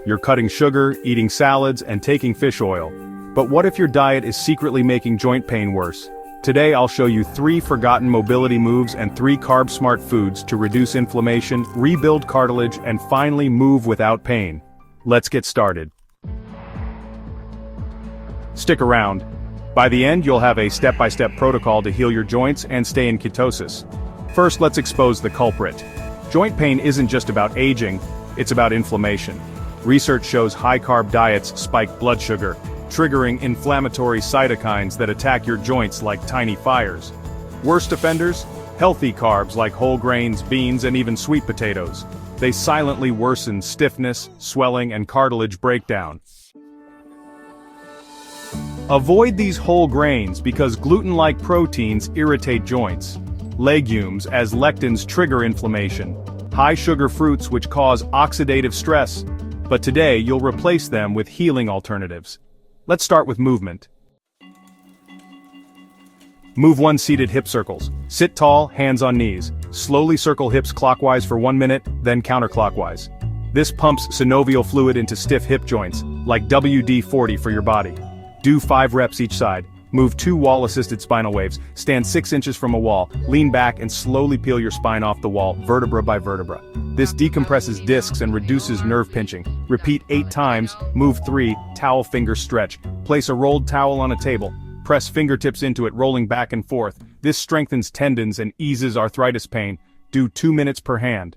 You're cutting sugar, eating salads, and taking fish oil. But what if your diet is secretly making joint pain worse? Today I'll show you 3 forgotten mobility moves and 3 carb-smart foods to reduce inflammation, rebuild cartilage, and finally move without pain. Let's get started. Stick around. By the end you'll have a step-by-step protocol to heal your joints and stay in ketosis. First, let's expose the culprit. Joint pain isn't just about aging, it's about inflammation. Research shows high-carb diets spike blood sugar, triggering inflammatory cytokines that attack your joints like tiny fires. Worst offenders? Healthy carbs like whole grains, beans, and even sweet potatoes. They silently worsen stiffness, swelling, and cartilage breakdown. Avoid these whole grains because gluten-like proteins irritate joints. Legumes, as lectins, trigger inflammation. High-sugar fruits which cause oxidative stress. But today you'll replace them with healing alternatives. Let's start with movement. Move 1 seated hip circles. Sit tall, hands on knees. Slowly circle hips clockwise for 1 minute, then counterclockwise. This pumps synovial fluid into stiff hip joints, like WD-40 for your body. Do 5 reps each side. Move 2 wall-assisted spinal waves. Stand 6 inches from a wall, lean back and slowly peel your spine off the wall, vertebra by vertebra. This decompresses discs and reduces nerve pinching. Repeat 8 times, move 3, towel finger stretch. Place a rolled towel on a table. Press fingertips into it, rolling back and forth. This strengthens tendons and eases arthritis pain. Do 2 minutes per hand.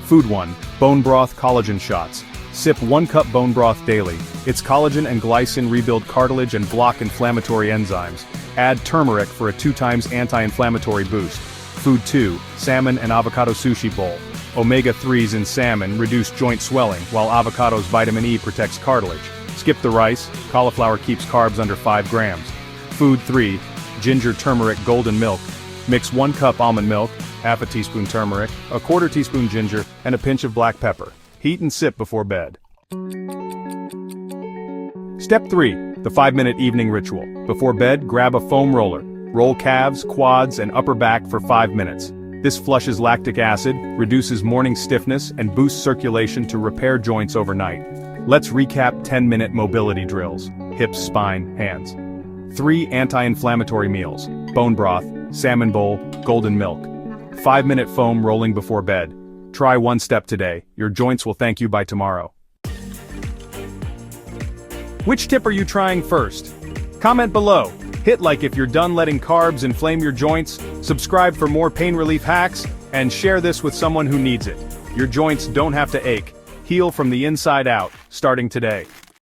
Food 1. Bone broth collagen shots. Sip 1 cup bone broth daily. Its collagen and glycine rebuild cartilage and block inflammatory enzymes. Add turmeric for a 2 times anti-inflammatory boost. Food 2. Salmon and avocado sushi bowl. Omega-3s in salmon reduce joint swelling, while avocado's vitamin E protects cartilage. Skip the rice. Cauliflower keeps carbs under 5 grams. Food 3. Ginger turmeric golden milk. Mix 1 cup almond milk, half a teaspoon turmeric, a 1/4 teaspoon ginger, and a pinch of black pepper. Heat and sip before bed. Step 3. The 5-minute evening ritual. Before bed, grab a foam roller. Roll calves, quads, and upper back for 5 minutes. This flushes lactic acid, reduces morning stiffness, and boosts circulation to repair joints overnight. Let's recap 10-minute mobility drills. Hips, spine, hands. 3 anti-inflammatory meals. Bone broth, salmon bowl, golden milk. 5-minute foam rolling before bed. Try 1 step today. Your joints will thank you by tomorrow. Which tip are you trying first? Comment below. Hit like if you're done letting carbs inflame your joints, subscribe for more pain relief hacks, and share this with someone who needs it. Your joints don't have to ache. Heal from the inside out, starting today.